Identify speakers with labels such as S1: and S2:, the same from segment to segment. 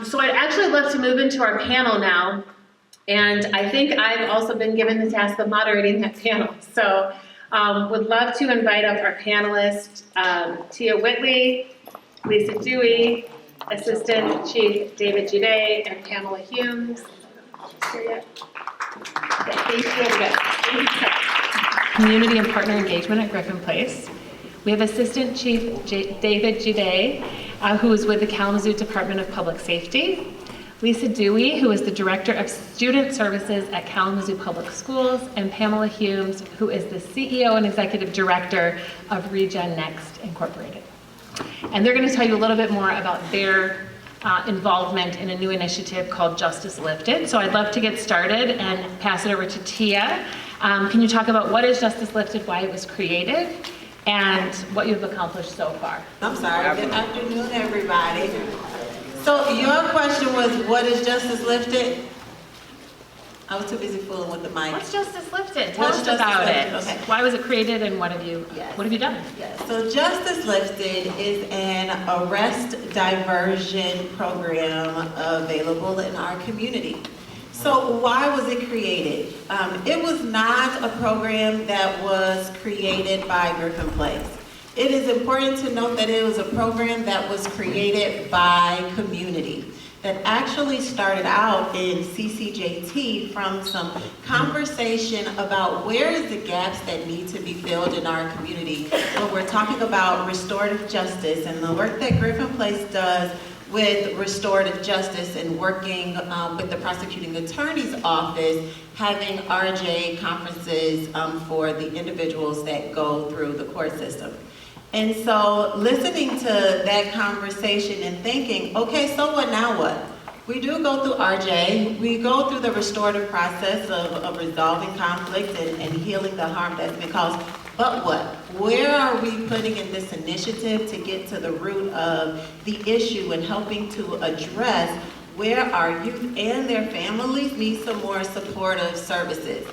S1: So I'd actually love to move into our panel now. And I think I've also been given the task of moderating that panel. So would love to invite up our panelists, Tia Whitley, Lisa Dewey, Assistant Chief David Juday, and Pamela Humes. Okay, thank you.
S2: Community and Partner Engagement at Gryphon Place. We have Assistant Chief David Juday, who is with the Kalamazoo Department of Public Safety. Lisa Dewey, who is the Director of Student Services at Kalamazoo Public Schools, and Pamela Humes, who is the CEO and Executive Director of ReGen Next Incorporated. And they're going to tell you a little bit more about their involvement in a new initiative called Justice Lifted. So I'd love to get started and pass it over to Tia. Can you talk about what is Justice Lifted, why it was created, and what you've accomplished so far?
S3: I'm sorry. Good afternoon, everybody. So your question was, what is Justice Lifted? I was too busy fooling with the mic.
S2: What's Justice Lifted? Tell us about it. Okay. Why was it created, and what have you done?
S3: Yes. So Justice Lifted is an arrest diversion program available in our community. So why was it created? It was not a program that was created by Gryphon Place. It is important to note that it was a program that was created by community, that actually started out in CCJT from some conversation about where is the gaps that need to be filled in our community when we're talking about restorative justice and the work that Gryphon Place does with restorative justice and working with the prosecuting attorney's office, having RJ conferences for the individuals that go through the court system. And so listening to that conversation and thinking, okay, so what now what? We do go through RJ, we go through the restorative process of resolving conflict and healing the harm that's been caused, but what? Where are we putting in this initiative to get to the root of the issue and helping to address where our youth and their families need some more supportive services?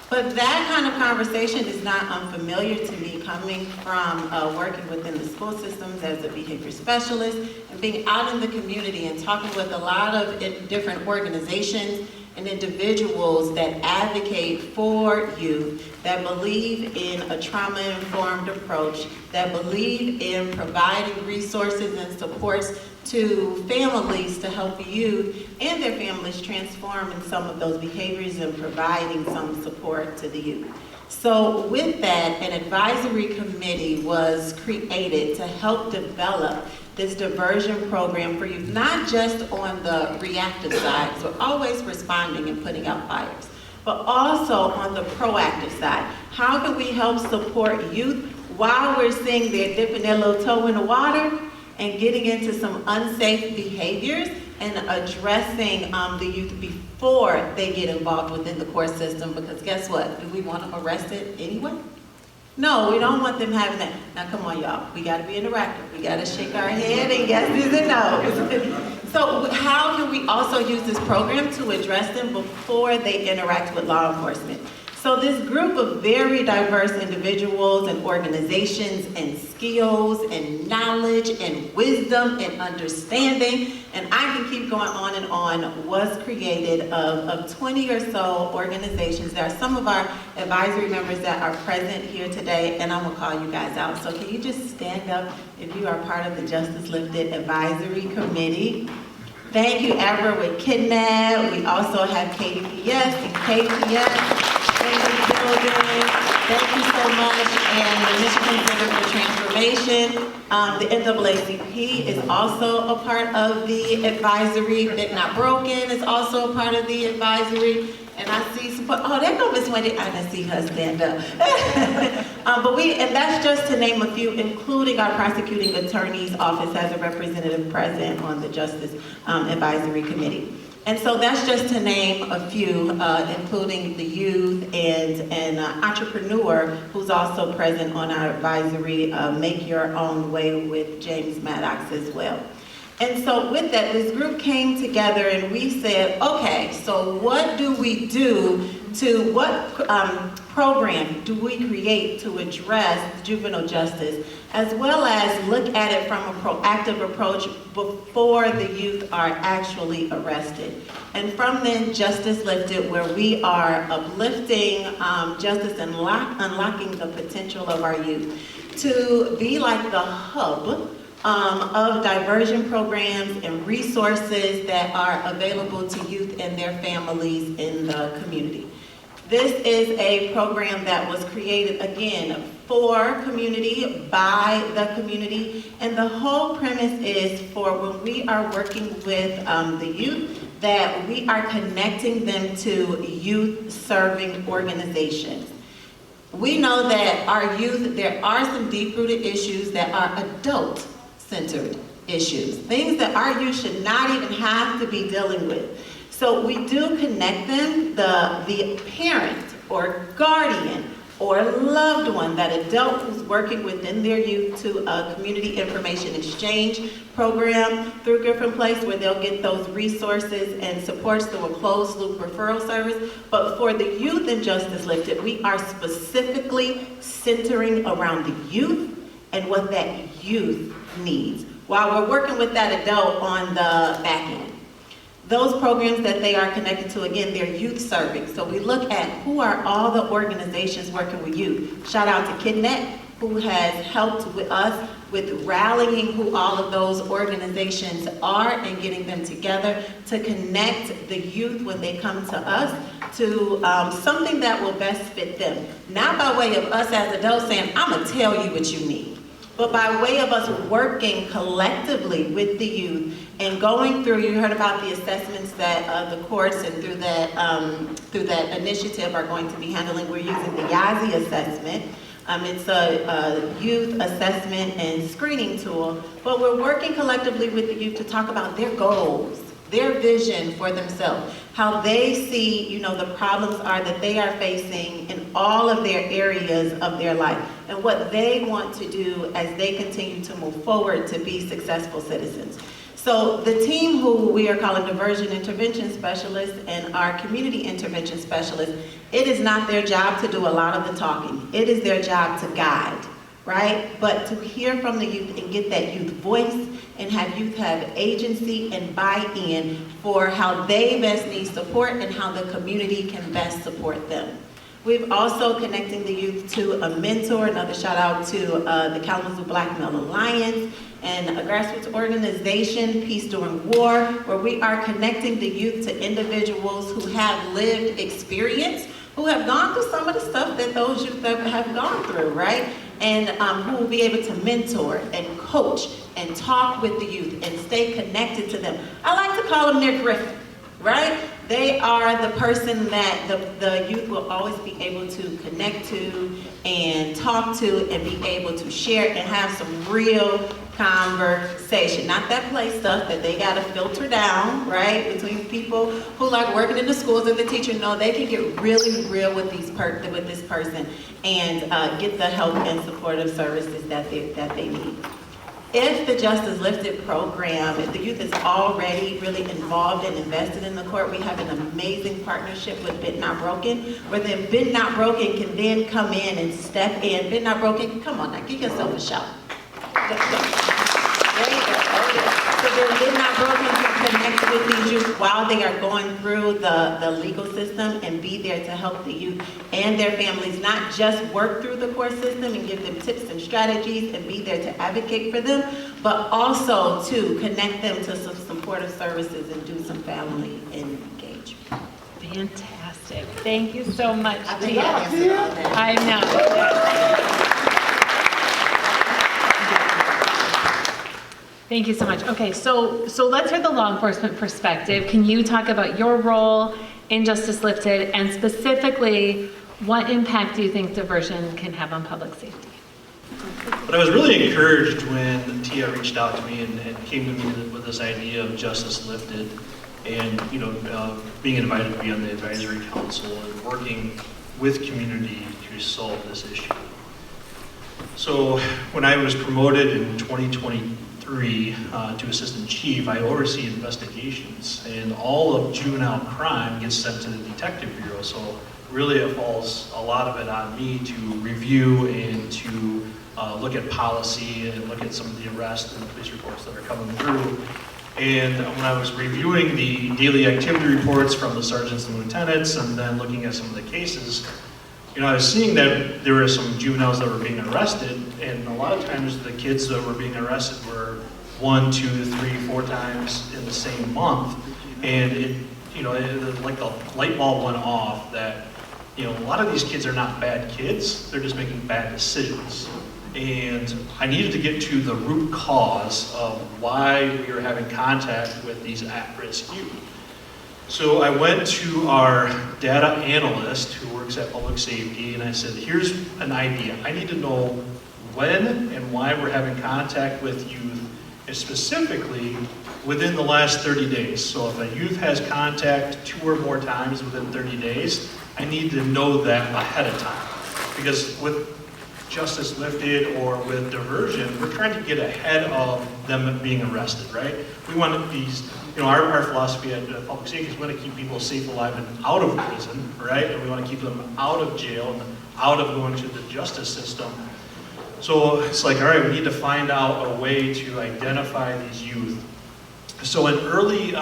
S3: But that kind of conversation is not unfamiliar to me, coming from working within the school systems as a behavior specialist and being out in the community and talking with a lot of different organizations and individuals that advocate for youth, that believe in a trauma-informed approach, that believe in providing resources and supports to families to help youth and their families transform in some of those behaviors and providing some support to the youth. So with that, an advisory committee was created to help develop this diversion program for youth, not just on the reactive side, so always responding and putting out fires, but also on the proactive side. How can we help support youth while we're seeing they're dipping their little toe in the water and getting into some unsafe behaviors and addressing the youth before they get involved within the court system? Because guess what? Do we want them arrested anyway? No, we don't want them having that. Now come on, y'all. We got to be interactive. We got to shake our head and yeses and no's. So how can we also use this program to address them before they interact with law enforcement? So this group of very diverse individuals and organizations and skills and knowledge and wisdom and understanding, and I can keep going on, was created of 20 or so organizations. There are some of our advisory members that are present here today, and I'm gonna call you guys out. So can you just stand up if you are part of the Justice Lifted Advisory Committee? Thank you, Ever with Kidnap. We also have KDPS and KPS. Thank you so much. And the Michigan Center for Transformation. The NAACP is also a part of the advisory. Bit Not Broken is also a part of the advisory. And I see support. Oh, there goes Miss Wendy. I didn't see her stand up. And that's just to name a few, including our prosecuting attorney's office has a representative present on the Justice Advisory Committee. And so that's just to name a few, including the youth and an entrepreneur who's also present on our advisory, Make Your Own Way with James Maddox as well. And so with that, this group came together and we said, okay, so what do we do to what program do we create to address juvenile justice, as well as look at it from a proactive approach before the youth are actually arrested. And from then, Justice Lifted, where we are uplifting justice and unlocking the potential of our youth to be like the hub of diversion programs and resources that are available to youth and their families in the community. This is a program that was created, again, for community, by the community, and the whole premise is for when we are working with the youth, that we are connecting them to youth-serving organizations. We know that our youth, there are some deep-rooted issues that are adult-centered issues, things that our youth should not even have to be dealing with. So we do connect them, the parent or guardian or loved one, that adult who's working within their youth, to a community information exchange program through Gryphon Place, where they'll get those resources and supports through a closed loop referral service. But for the youth in Justice Lifted, we are specifically centering around the youth and what that youth needs, while we're working with that adult on the back end. Those programs that they are connected to, again, they're youth serving. So we look at who are all the organizations working with youth. Shout out to KidNet, who has helped with us with rallying who all of those organizations are and getting them together to connect the youth when they come to us to something that will best fit them. Not by way of us as adults saying, I'm gonna tell you what you need, but by way of us working collectively with the youth and going through, you heard about the assessments that the courts and through that initiative are going to be handling. We're using the YAZI assessment. It's a youth assessment and screening tool, but we're working collectively with the youth to talk about their goals, their vision for themselves, how they see, the problems are that they are facing in all of their areas of their life, and what they want to do as they continue to move forward to be successful citizens. So the team, who we are calling diversion intervention specialists and our community intervention specialists, it is not their job to do a lot of the talking. It is their job to guide, right? But to hear from the youth and get that youth voice and have youth have agency and buy-in for how they best need support and how the community can best support them. We've also connecting the youth to a mentor, another shout out to the Kalamazoo Black Male Alliance, and a grassroots organization, Peace During War, where we are connecting the youth to individuals who have lived experience, who have gone through some of the stuff that those youth have gone through, right? And who will be able to mentor and coach and talk with the youth and stay connected to them. I like to call them their Gryphon, right? They are the person that the youth will always be able to connect to and talk to and be able to share and have some real conversation. Not that play stuff that they gotta filter down, right? Between people who like working in the schools and the teacher. No, they can get really real with this person and get the help and supportive services that they need. If the Justice Lifted program, if the youth is already really involved and invested in the court, we have an amazing partnership with Bent Not Broken, where then Bent Not Broken can then come in and step in. Bent Not Broken, come on now, give yourself a shout. There you go. So then Bent Not Broken can connect with these youth while they are going through the legal system and be there to help the youth and their families, not just work through the court system and give them tips and strategies and be there to advocate for them, but also to connect them to some supportive services and do some family engagement.
S2: Fantastic. Thank you so much,
S3: I think
S2: Tia.
S3: I answered all that.
S2: I know. Thank you so much. Okay, so let's hear the law enforcement perspective. Can you talk about your role in Justice Lifted, and specifically, what impact do you think diversion can have on public safety?
S4: But I was really encouraged when Tia reached out to me and came to me with this idea of Justice Lifted, and being invited to be on the advisory council and working with community to solve this issue. So when I was promoted in 2023 to assistant chief, I oversee investigations, and all of juvenile crime gets sent to the detective bureau. So really it falls a lot of it on me to review and to look at policy and look at some of the arrests and police reports that are coming through. And when I was reviewing the daily activity reports from the sergeants and lieutenants and then looking at some of the cases, I was seeing that there were some juveniles that were being arrested, and a lot of times the kids that were being arrested were 1, 2, 3, 4 times in the same month. And it like the light bulb went off that, a lot of these kids are not bad kids, they're just making bad decisions. And I needed to get to the root cause of why we were having contact with these at-risk youth. So I went to our data analyst who works at public safety, and I said, here's an idea. I need to know when and why we're having contact with youth, and specifically within the last 30 days. So if a youth has contact 2 or more times within 30 days, I need to know that ahead of time. Because with Justice Lifted or with diversion, we're trying to get ahead of them being arrested, right? We want these, our philosophy at public safety is we want to keep people safe, alive, and out of prison, right? And we want to keep them out of jail and out of going to the justice system. So it's like, all right, we need to find out a way to identify these youth. So in early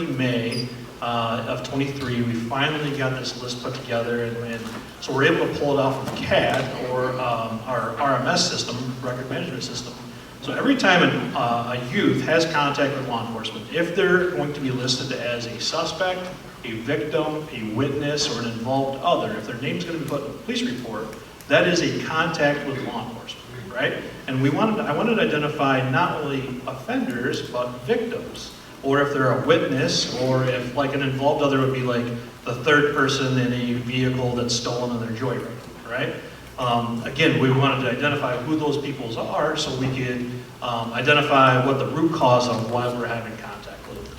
S4: May of 23, we finally got this list put together, and so we're able to pull it off of CAD, or our RMS system, record management system. So every time a youth has contact with law enforcement, if they're going to be listed as a suspect, a victim, a witness, or an involved other, if their name's going to be put in a police report, that is a contact with law enforcement, right? And I wanted to identify not only offenders, but victims. Or if they're a witness, or if like an involved other would be like the third person in a vehicle that's stolen and they're joyriding, right? Again, we wanted to identify who those peoples are so we could identify what the root cause of why we're having contact with them.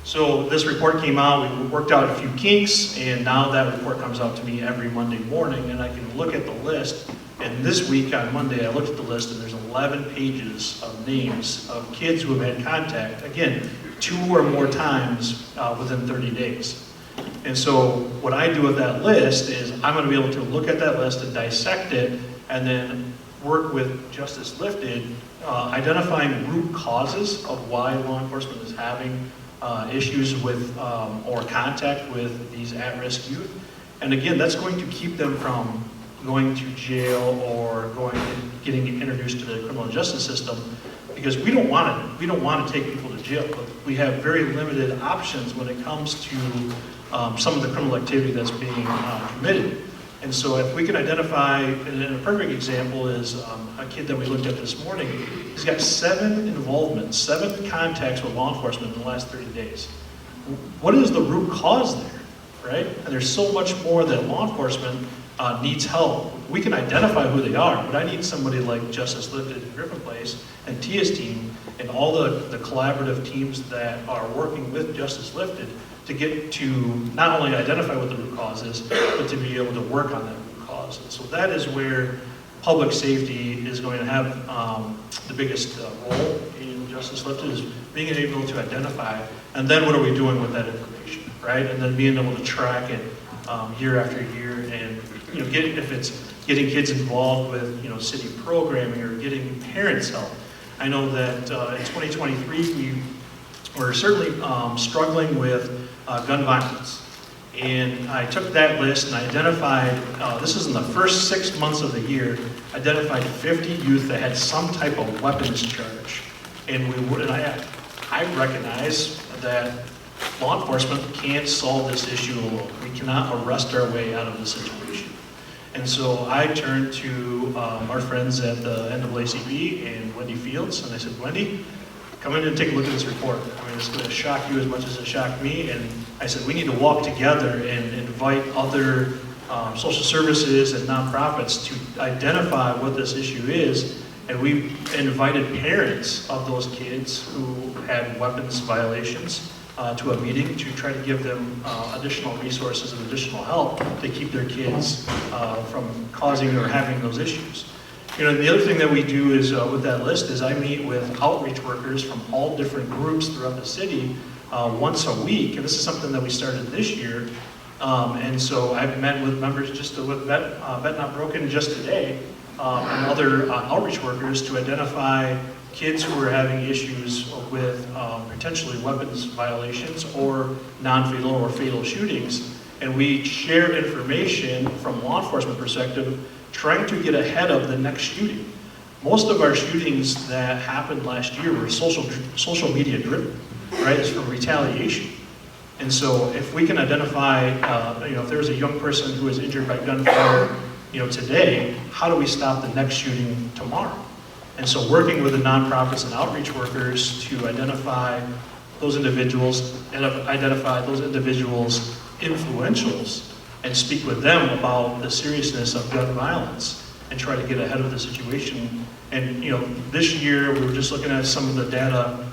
S4: So this report came out, we worked out a few kinks, and now that report comes out to me every Monday morning, and I can look at the list. And this week on Monday, I looked at the list, and there's 11 pages of names of kids who have had contact, again, 2 or more times within 30 days. And so what I do with that list is I'm going to be able to look at that list and dissect it, and then work with Justice Lifted, identifying root causes of why law enforcement is having issues with or contact with these at-risk youth. And again, that's going to keep them from going to jail or getting introduced to the criminal justice system, because we don't want to take people to jail, but we have very limited options when it comes to some of the criminal activity that's being committed. And so if we can identify, and a perfect example is a kid that we looked at this morning. He's got 7 involvements, 7 contacts with law enforcement in the last 30 days. What is the root cause there, right? And there's so much more that law enforcement needs help. We can identify who they are, but I need somebody like Justice Lifted in Gryphon Place and Tia's team and all the collaborative teams that are working with Justice Lifted to get to not only identify what the root cause is, but to be able to work on that root cause. And so that is where public safety is going to have the biggest role in Justice Lifted, is being able to identify, and then what are we doing with that information, right? And then being able to track it year after year, and if it's getting kids involved with city programming or getting parents help. I know that in 2023 we were certainly struggling with gun violence, and I took that list and I identified, this is in the first 6 months of the year, identified 50 youth that had some type of weapons charge, and I recognize that law enforcement can't solve this issue alone. We cannot arrest our way out of the situation. And so I turned to our friends at the NAACP and Wendy Fields, and I said, Wendy, come in and take a look at this report. I mean, it's going to shock you as much as it shocked me. And I said, we need to walk together and invite other social services and nonprofits to identify what this issue is. And we invited parents of those kids who had weapons violations to a meeting to try to give them additional resources and additional help to keep their kids from causing or having those issues. The other thing that we do is with that list is I meet with outreach workers from all different groups throughout the city once a week, and this is something that we started this year, And so I've met with members just with Vet Not Broken just today, and other outreach workers to identify kids who are having issues with potentially weapons violations or non-fatal or fatal shootings. And we share information from law enforcement perspective, trying to get ahead of the next shooting. Most of our shootings that happened last year were social media driven, right? It's from retaliation. And so if we can identify, if there's a young person who is injured by gunfire, today, how do we stop the next shooting tomorrow? And so working with the nonprofits and outreach workers to identify those individuals and identify those individuals' influentials and speak with them about the seriousness of gun violence and try to get ahead of the situation. And this year we were just looking at some of the data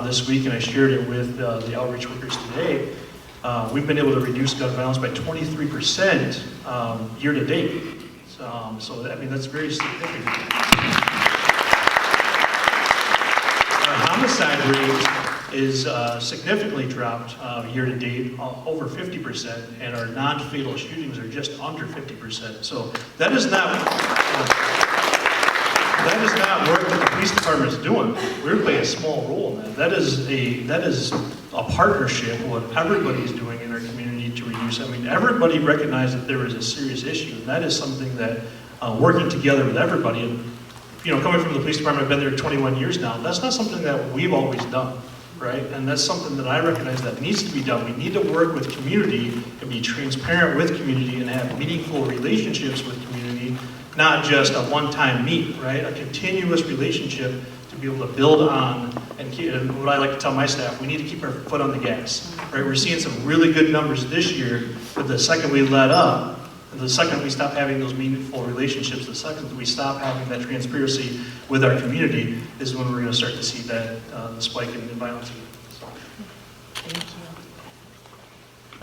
S4: this week, and I shared it with the outreach workers today. We've been able to reduce gun violence by 23% year to date. So that's very significant. Our homicide rate is significantly dropped year to date, over 50%, and our non-fatal shootings are just under 50%. So that is not work that the police department is doing. We're playing a small role in that. That is a partnership with what everybody is doing in our community to reduce. Everybody recognized that there was a serious issue, and that is something that working together with everybody. And, coming from the police department, I've been there 21 years now. That's not something that we've always done, right? And that's something that I recognize that needs to be done. We need to work with community and be transparent with community and have meaningful relationships with community, not just a one-time meet, right? A continuous relationship to be able to build on. And what I like to tell my staff, we need to keep our foot on the gas, right? We're seeing some really good numbers this year, but the second we let up, the second we stop having those meaningful relationships, the second we stop having that transparency with our community is when we're going to start to see that the spike in violence. So.
S2: Thank you.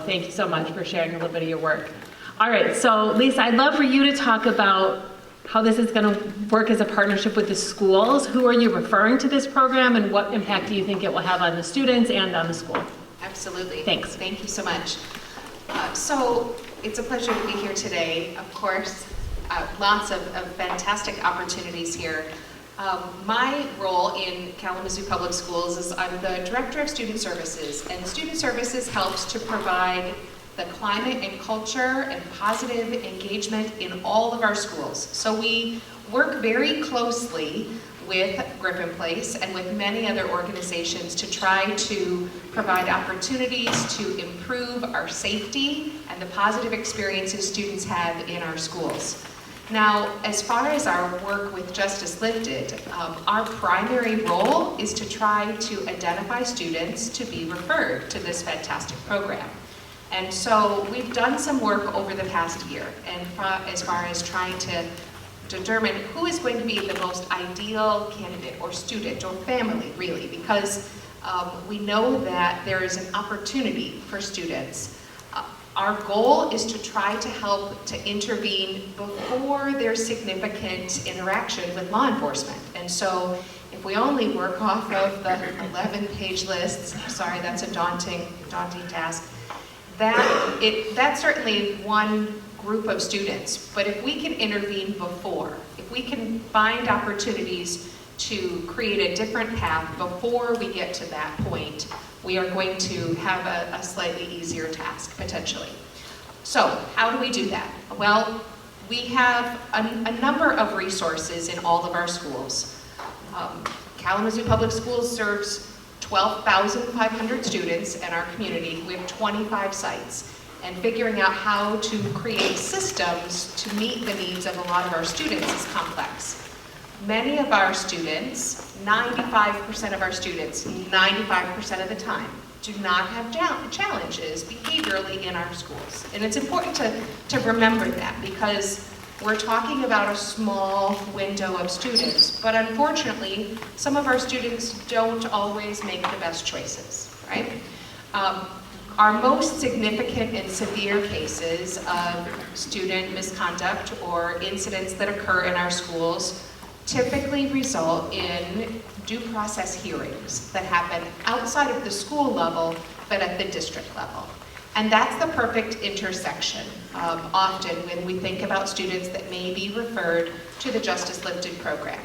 S2: Thank you so much for sharing a little bit of your work. All right, so Lisa, I'd love for you to talk about how this is going to work as a partnership with the schools. Who are you referring to this program, and what impact do you think it will have on the students and on the school?
S5: Absolutely.
S2: Thanks.
S5: Thank you so much. So it's a pleasure to be here today. Of course, lots of fantastic opportunities here. My role in Kalamazoo Public Schools is I'm the Director of Student Services, and Student Services helps to provide the climate and culture and positive engagement in all of our schools. So we work very closely with Gryphon Place and with many other organizations to try to provide opportunities to improve our safety and the positive experiences students have in our schools. Now, as far as our work with Justice Lifted, our primary role is to try to identify students to be referred to this fantastic program. And so we've done some work over the past year, and as far as trying to determine who is going to be the most ideal candidate or student or family, really, because we know that there is an opportunity for students. Our goal is to try to help to intervene before there's significant interaction with law enforcement. And so if we only work off of the 11-page lists, sorry, that's a daunting task, that's certainly one group of students. But if we can intervene before, if we can find opportunities to create a different path before we get to that point, we are going to have a slightly easier task, potentially. So, how do we do that? Well, we have a number of resources in all of our schools. Kalamazoo Public Schools serves 12,500 students in our community. We have 25 sites. And figuring out how to create systems to meet the needs of a lot of our students is complex. Many of our students, 95% of our students, 95% of the time, do not have challenges behaviorally in our schools. And it's important to remember that, because we're talking about a small window of students, but unfortunately, some of our students don't always make the best choices, right? Our most significant and severe cases of student misconduct or incidents that occur in our schools typically result in due process hearings that happen outside of the school level, but at the district level. And that's the perfect intersection, often when we think about students that may be referred to the Justice Lifted program.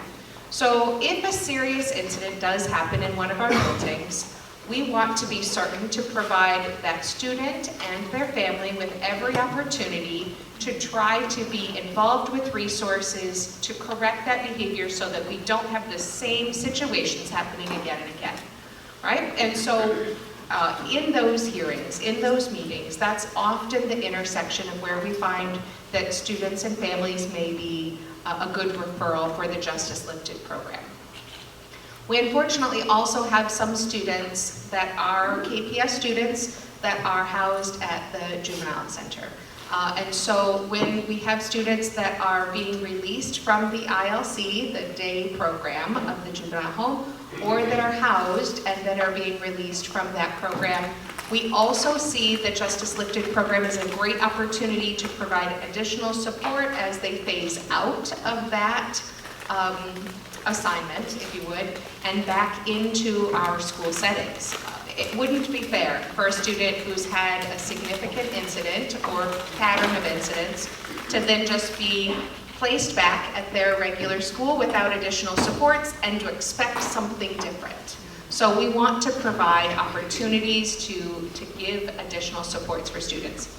S5: So if a serious incident does happen in one of our buildings, we want to be certain to provide that student and their family with every opportunity to try to be involved with resources to correct that behavior so that we don't have the same situations happening again and again, right? And so in those hearings, in those meetings, that's often the intersection of where we find that students and families may be a good referral for the Justice Lifted program. We unfortunately also have some students that are KPS students that are housed at the juvenile center. And so when we have students that are being released from the ILC, the day program of the juvenile home, or that are housed and that are being released from that program, we also see the Justice Lifted program as a great opportunity to provide additional support as they phase out of that assignment, if you would, and back into our school settings. It wouldn't be fair for a student who's had a significant incident or pattern of incidents to then just be placed back at their regular school without additional supports and to expect something different. So we want to provide opportunities to give additional supports for students.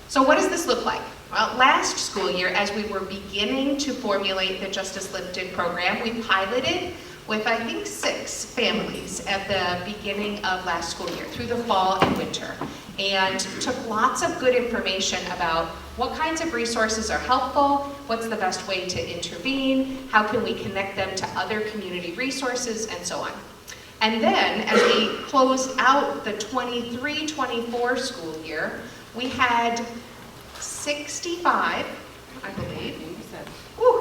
S5: So what does this look like? Well, last school year, as we were beginning to formulate the Justice Lifted program, we piloted with, I think, 6 families at the beginning of last school year, through the fall and winter, and took lots of good information about what kinds of resources are helpful, what's the best way to intervene, how can we connect them to other community resources, and so on. And then, as we closed out the 23-24 school year, we had 65, I believe.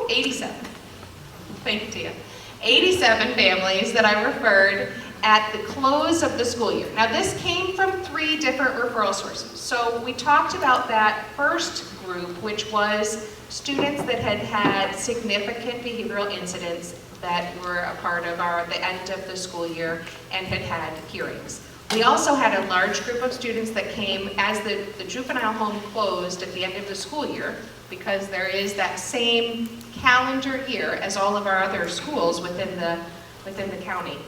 S5: 87. Thank you, Tia. 87 families that I referred at the close of the school year. Now this came from 3 different referral sources. So we talked about that first group, which was students that had had significant behavioral incidents that were a part of the end of the school year and had had hearings. We also had a large group of students that came as the juvenile home closed at the end of the school year, because there is that same calendar year as all of our other schools within the county.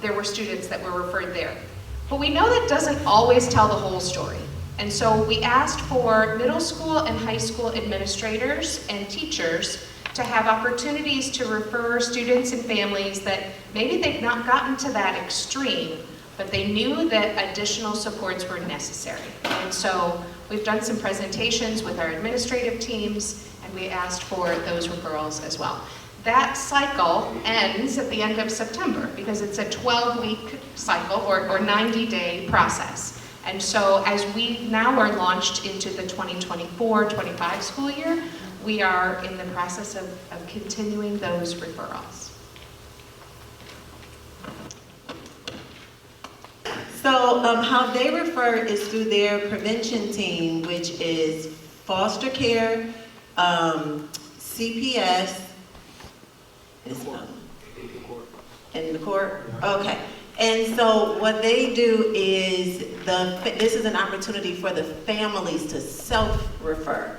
S5: There were students that were referred there. But we know that doesn't always tell the whole story. And so we asked for middle school and high school administrators and teachers to have opportunities to refer students and families that maybe they've not gotten to that extreme, but they knew that additional supports were necessary. And so we've done some presentations with our administrative teams, and we asked for those referrals as well. That cycle ends at the end of September because it's a 12-week cycle or 90-day process. And so as we now are launched into the 2024-25 school year, we are in the process of continuing those referrals.
S3: So how they refer is through their prevention team, which is foster care, CPS, in the court? Okay. And so what they do is, this is an opportunity for the families to self-refer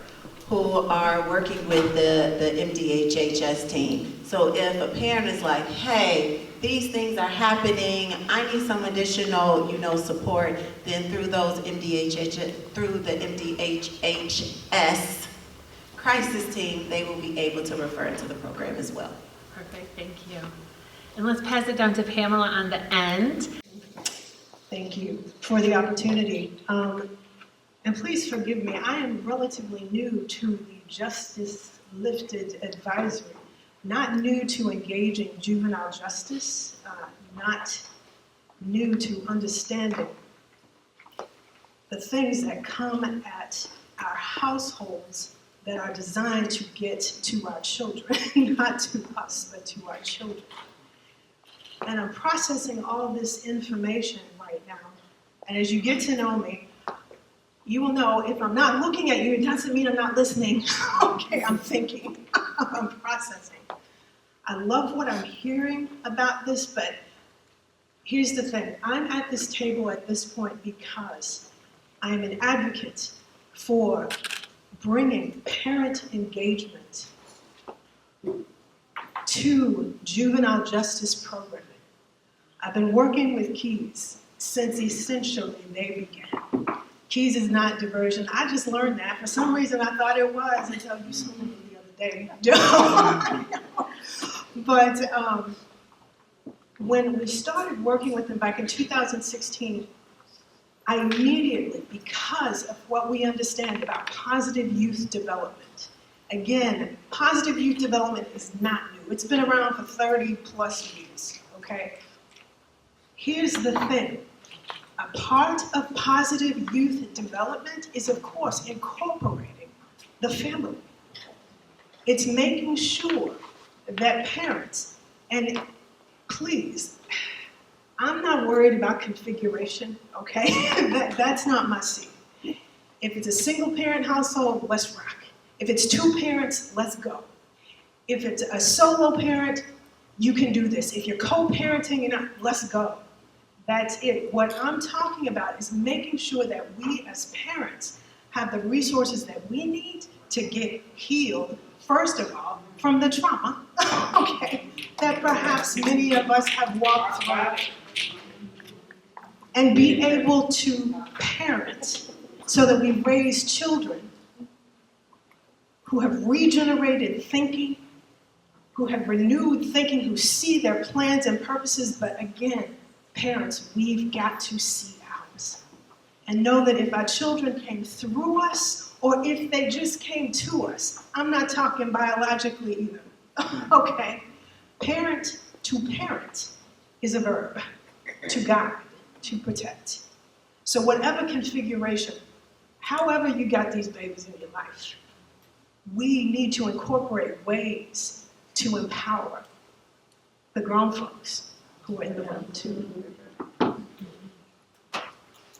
S3: who are working with the MDHHS team. So if a parent is like, hey, these things are happening, I need some additional, support, then through the MDHHS crisis team, they will be able to refer into the program as well.
S2: Perfect, thank you. And let's pass it down to Pamela on the end.
S6: Thank you for the opportunity. And please forgive me, I am relatively new to the Justice Lifted Advisory. Not new to engaging juvenile justice, not new to understanding the things that come at our households that are designed to get to our children, not to us, but to our children. And I'm processing all this information right now. And as you get to know me, you will know if I'm not looking at you, it doesn't mean I'm not listening. Okay, I'm thinking, I'm processing. I love what I'm hearing about this, but here's the thing. I'm at this table at this point because I am an advocate for bringing parent engagement to juvenile justice programming. I've been working with Keys since essentially they began. Keys is not diversion. I just learned that. For some reason, I thought it was until you told me the other day. But when we started working with them back in 2016, I immediately, because of what we understand about positive youth development, again, positive youth development is not new. It's been around for 30 plus years, okay? Here's the thing. A part of positive youth development is, of course, incorporating the family. It's making sure that parents, and please, I'm not worried about configuration, okay? That's not my scene. If it's a single parent household, let's rock. If it's two parents, let's go. If it's a solo parent, you can do this. If you're co-parenting, let's go. That's it. What I'm talking about is making sure that we as parents have the resources that we need to get healed, first of all, from the trauma, okay, that perhaps many of us have walked through, and be able to parent so that we raise children who have regenerated thinking, who have renewed thinking, who see their plans and purposes. But again, parents, we've got to see ours and know that if our children came through us or if they just came to us, I'm not talking biologically either, okay? Parent to parent is a verb, to guide, to protect. So whatever configuration, however you got these babies in your life, we need to incorporate ways to empower the grown folks who are in the room too.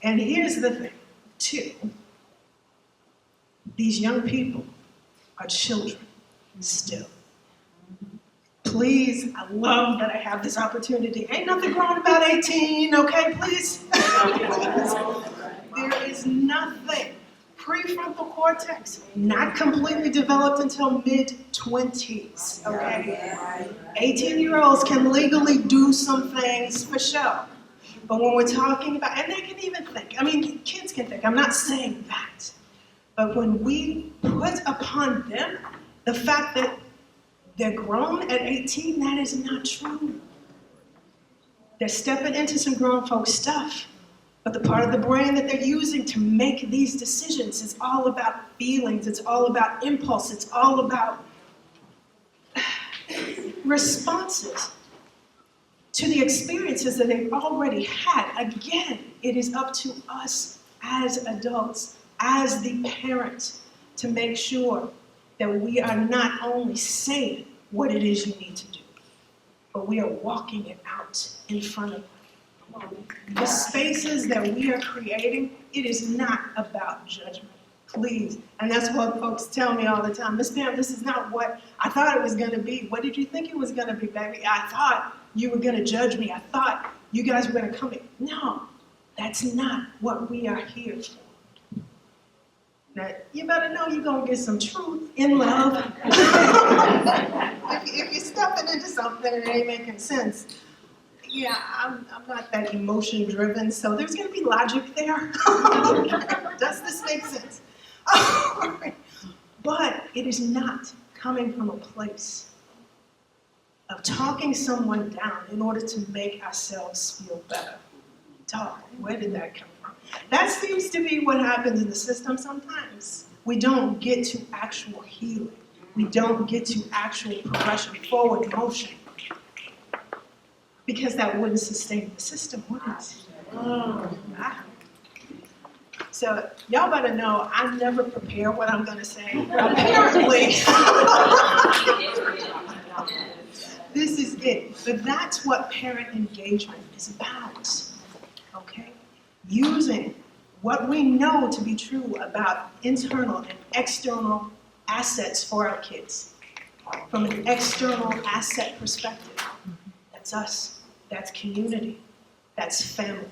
S6: And here's the thing, too. These young people are children still. Please, I love that I have this opportunity. Ain't nothing wrong about 18, okay, please? There is nothing. Prefrontal cortex, not completely developed until mid-20s, okay? 18-year-olds can legally do some things for sure. But when we're talking about, and they can even think, I mean, kids can think, I'm not saying that. But when we put upon them the fact that they're grown at 18, that is not true. They're stepping into some grown folk stuff. But the part of the brain that they're using to make these decisions is all about feelings, it's all about impulse, it's all about responses to the experiences that they've already had. Again, it is up to us as adults, as the parent, to make sure that we are not only saying what it is you need to do, but we are walking it out in front of them. The spaces that we are creating, it is not about judgment, please. And that's what folks tell me all the time. Miss Pam, this is not what I thought it was going to be. What did you think it was going to be, baby? I thought you were going to judge me. I thought you guys were going to come in. No, that's not what we are here for. Now, you better know you're going to get some truth in love. if you're stepping into something and it ain't making sense, yeah, I'm not that emotion-driven, so there's going to be logic there. Does this make sense? But it is not coming from a place of talking someone down in order to make ourselves feel better. Dog, where did that come from? That seems to be what happens in the system sometimes. We don't get to actual healing. We don't get to actual progression, forward motion. Because that wouldn't sustain the system, would it? So y'all better know I never prepare what I'm going to say. Apparently, this is it. But that's what parent engagement is about, okay? Using what we know to be true about internal and external assets for our kids from an external asset perspective. That's us. That's community. That's family.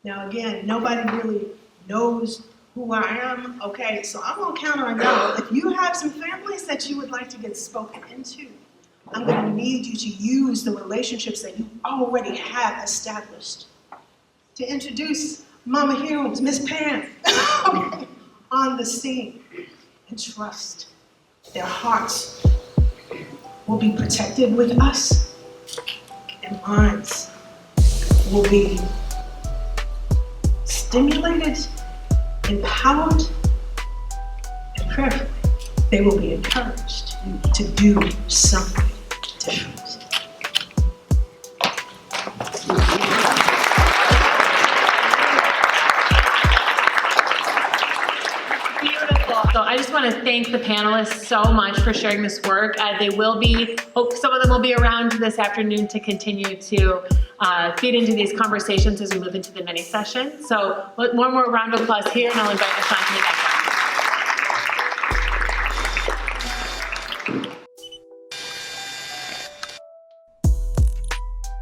S6: Now, again, nobody really knows who I am, okay? So I'm gonna count on y'all. If you have some families that you would like to get spoken into, I'm gonna need you to use the relationships that you already have established to introduce Mama Humes, Miss Pam, okay, on the scene. And trust, their hearts will be protected with us, and minds will be stimulated, empowered, and prayerfully, they will be encouraged to do something different.
S2: So I just want to thank the panelists so much for sharing this work. They will be, hope some of them will be around this afternoon to continue to feed into these conversations as we move into the mini session. So one more round of applause here, and I'll invite Asst to the next one.